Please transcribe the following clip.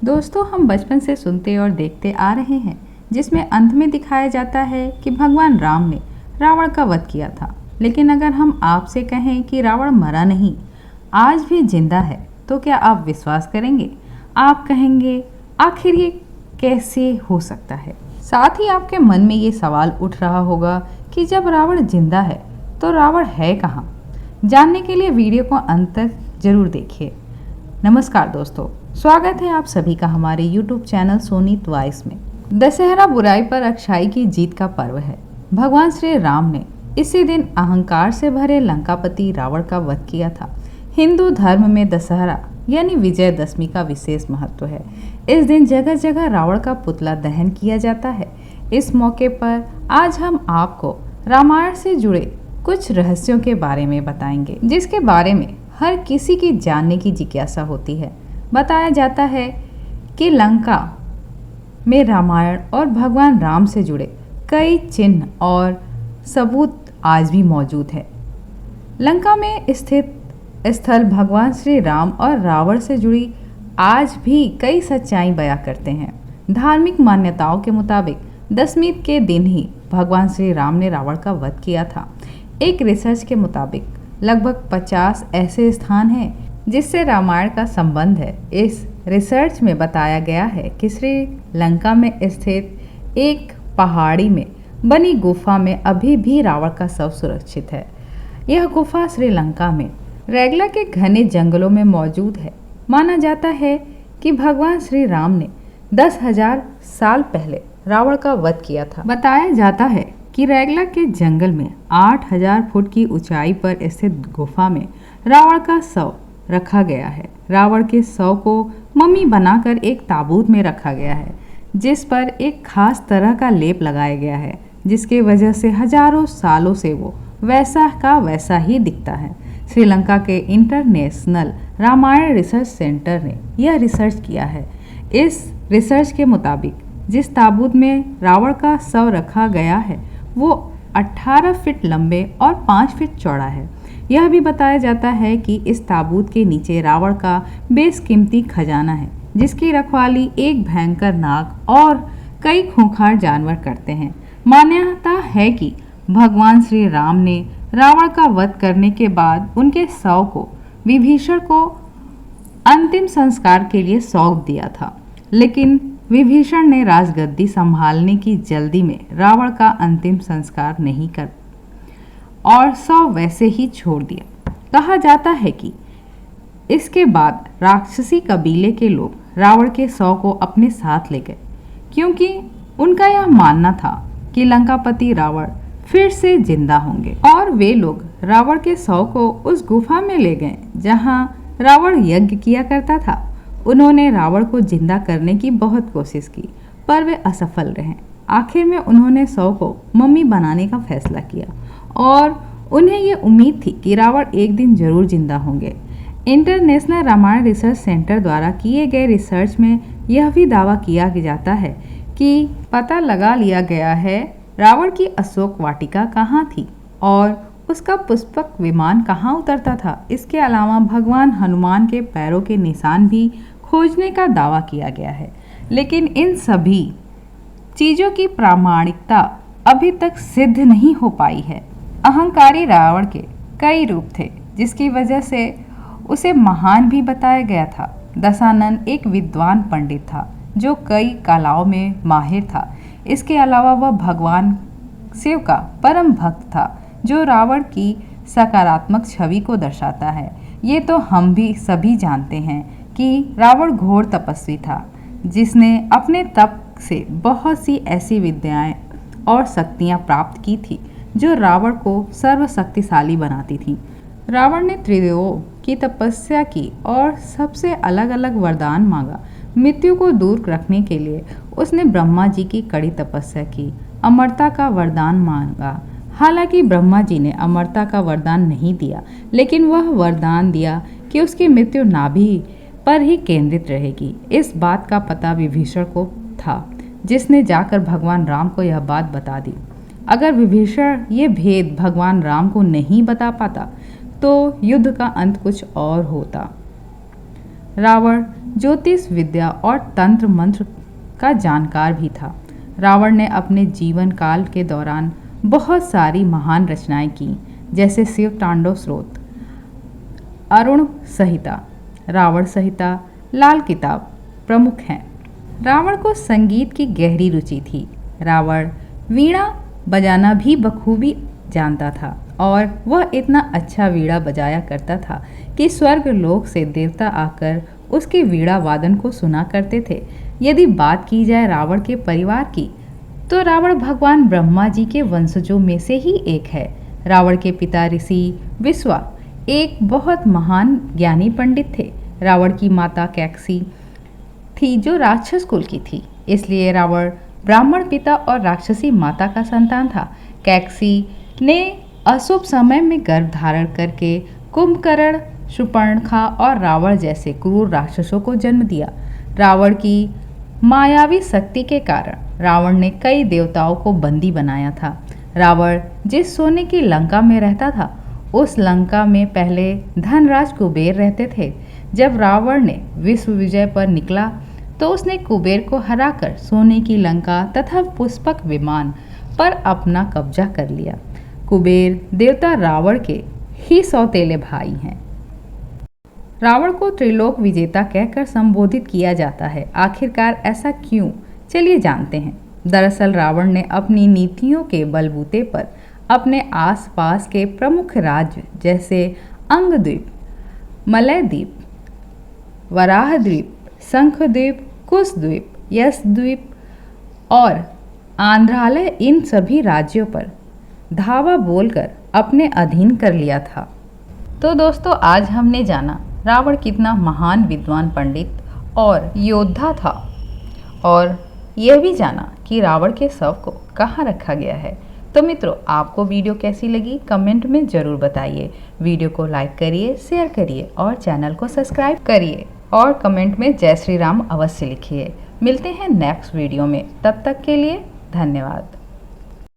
दोस्तों, हम बचपन से सुनते और देखते आ रहे हैं जिसमें अंत में दिखाया जाता है कि भगवान राम ने रावण का वध किया था। लेकिन अगर हम आपसे कहें कि रावण मरा नहीं, आज भी जिंदा है, तो क्या आप विश्वास करेंगे? आप कहेंगे आखिर ये कैसे हो सकता है? साथ ही आपके मन में ये सवाल उठ रहा होगा कि जब रावण जिंदा है तो रावण है कहाँ? जानने के लिए वीडियो को अंत तक जरूर देखिए। नमस्कार दोस्तों, स्वागत है आप सभी का हमारे YouTube चैनल सोनी ट्वाइस में। दशहरा बुराई पर अच्छाई की जीत का पर्व है। भगवान श्री राम ने इसी दिन अहंकार से भरे लंकापति रावण का वध किया था। हिंदू धर्म में दशहरा यानी विजयदशमी का विशेष महत्व है। इस दिन जगह जगह रावण का पुतला दहन किया जाता है। इस मौके पर आज हम आपको रामायण से जुड़े कुछ रहस्यों के बारे में बताएंगे, जिसके बारे में हर किसी की जानने की जिज्ञासा होती है। बताया जाता है कि लंका में रामायण और भगवान राम से जुड़े कई चिन्ह और सबूत आज भी मौजूद है। लंका में स्थित स्थल भगवान श्री राम और रावण से जुड़ी आज भी कई सच्चाई बयां करते हैं। धार्मिक मान्यताओं के मुताबिक दशमी के दिन ही भगवान श्री राम ने रावण का वध किया था। एक रिसर्च के मुताबिक लगभग 50 ऐसे स्थान हैं जिससे रामायण का संबंध है। इस रिसर्च में बताया गया है कि श्रीलंका में स्थित एक पहाड़ी में बनी गुफा में अभी भी रावण का शव सुरक्षित है। यह गुफा श्रीलंका में रैगला के घने जंगलों में मौजूद है। माना जाता है कि भगवान श्री राम ने 10,000 साल पहले रावण का वध किया था। बताया जाता है कि रैगला के जंगल में 8,000 फुट की ऊंचाई पर स्थित गुफा में रावण का शव रखा गया है। रावण के शव को मम्मी बनाकर एक ताबूत में रखा गया है, जिस पर एक खास तरह का लेप लगाया गया है, जिसकी वजह से हजारों सालों से वो वैसा का वैसा ही दिखता है। श्रीलंका के इंटरनेशनल रामायण रिसर्च सेंटर ने यह रिसर्च किया है। इस रिसर्च के मुताबिक जिस ताबूत में रावण का शव रखा गया है वो 18 फीट लंबे और 5 फीट चौड़ा है। यह भी बताया जाता है कि इस ताबूत के नीचे रावण का बेशकीमती खजाना है, जिसकी रखवाली एक भयंकर नाग और कई खूंखार जानवर करते हैं। मान्यता है कि भगवान श्री राम ने रावण का वध करने के बाद उनके शव को विभीषण को अंतिम संस्कार के लिए सौंप दिया था, लेकिन विभीषण ने राजगद्दी संभालने की जल्दी में रावण का अंतिम संस्कार नहीं कर और शव वैसे ही छोड़ दिया। कहा जाता है कि इसके बाद राक्षसी कबीले के लोग रावण के शव को अपने साथ ले गए, क्योंकि उनका यह मानना था कि लंकापति रावण फिर से जिंदा होंगे, और वे लोग रावण के शव को उस गुफा में ले गए जहां रावण यज्ञ किया करता था। उन्होंने रावण को जिंदा करने की बहुत कोशिश की, पर वे असफल रहे। आखिर में उन्होंने शव को मम्मी बनाने का फैसला किया और उन्हें ये उम्मीद थी कि रावण एक दिन जरूर जिंदा होंगे। इंटरनेशनल रामायण रिसर्च सेंटर द्वारा किए गए रिसर्च में यह भी दावा किया जाता है कि पता लगा लिया गया है रावण की अशोक वाटिका कहाँ थी और उसका पुष्पक विमान कहाँ उतरता था। इसके अलावा भगवान हनुमान के पैरों के निशान भी खोजने का दावा किया गया है, लेकिन इन सभी चीज़ों की प्रामाणिकता अभी तक सिद्ध नहीं हो पाई है। अहंकारी रावण के कई रूप थे, जिसकी वजह से उसे महान भी बताया गया था। दशानन एक विद्वान पंडित था जो कई कलाओं में माहिर था। इसके अलावा वह भगवान शिव का परम भक्त था, जो रावण की सकारात्मक छवि को दर्शाता है। ये तो हम भी सभी जानते हैं कि रावण घोर तपस्वी था, जिसने अपने तप से बहुत सी ऐसी विद्याएं और शक्तियां प्राप्त की थी जो रावण को सर्वशक्तिशाली बनाती थी। रावण ने त्रिदेवों की तपस्या की और सबसे अलग अलग वरदान मांगा। मृत्यु को दूर रखने के लिए उसने ब्रह्मा जी की कड़ी तपस्या की, अमरता का वरदान मांगा। हालांकि ब्रह्मा जी ने अमरता का वरदान नहीं दिया, लेकिन वह वरदान दिया कि उसकी मृत्यु नाभि पर ही केंद्रित रहेगी। इस बात का पता विभीषण को था, जिसने जाकर भगवान राम को यह बात बता दी। अगर विभीषण ये भेद भगवान राम को नहीं बता पाता तो युद्ध का अंत कुछ और होता। रावण ज्योतिष विद्या और तंत्र मंत्र का जानकार भी था। रावण ने अपने जीवन काल के दौरान बहुत सारी महान रचनाएं की, जैसे शिव तांडव स्तोत्र, अरुण संहिता, रावण संहिता, लाल किताब प्रमुख हैं। रावण को संगीत की गहरी रुचि थी। रावण वीणा बजाना भी बखूबी जानता था और वह इतना अच्छा वीणा बजाया करता था कि स्वर्ग लोक से देवता आकर उसके वीणा वादन को सुना करते थे। यदि बात की जाए रावण के परिवार की, तो रावण भगवान ब्रह्मा जी के वंशजों में से ही एक है। रावण के पिता ऋषि विश्वा एक बहुत महान ज्ञानी पंडित थे। रावण की माता कैकसी थी जो राक्षस कुल की थी, इसलिए रावण ब्राह्मण पिता और राक्षसी माता का संतान था। कैकसी ने अशुभ समय में गर्भ धारण करके कुंभकर्ण, शूर्पणखा और रावण जैसे क्रूर राक्षसों को जन्म दिया। रावण की मायावी शक्ति के कारण रावण ने कई देवताओं को बंदी बनाया था। रावण जिस सोने की लंका में रहता था, उस लंका में पहले धनराज कुबेर रहते थे। जब रावण ने विश्व विजय पर निकला तो उसने कुबेर को हराकर सोने की लंका तथा पुष्पक विमान पर अपना कब्जा कर लिया। कुबेर देवता रावण के ही सौतेले भाई हैं। रावण को त्रिलोक विजेता कहकर संबोधित किया जाता है। आखिरकार ऐसा क्यों? चलिए जानते हैं। दरअसल रावण ने अपनी नीतियों के बलबूते पर अपने आसपास के प्रमुख राज्य जैसे अंगद्वीप, मलयद्वीप, वराहद्वीप, शंखद्वीप, कुशद्वीप, यशद्वीप और आंध्रालय, इन सभी राज्यों पर धावा बोलकर अपने अधीन कर लिया था। तो दोस्तों, आज हमने जाना रावण कितना महान विद्वान पंडित और योद्धा था, और यह भी जाना कि रावण के शव को कहाँ रखा गया है। तो मित्रों, आपको वीडियो कैसी लगी कमेंट में ज़रूर बताइए। वीडियो को लाइक करिए, शेयर करिए और चैनल को सब्सक्राइब करिए और कमेंट में जय श्री राम अवश्य लिखिए। मिलते हैं नेक्स्ट वीडियो में, तब तक के लिए धन्यवाद।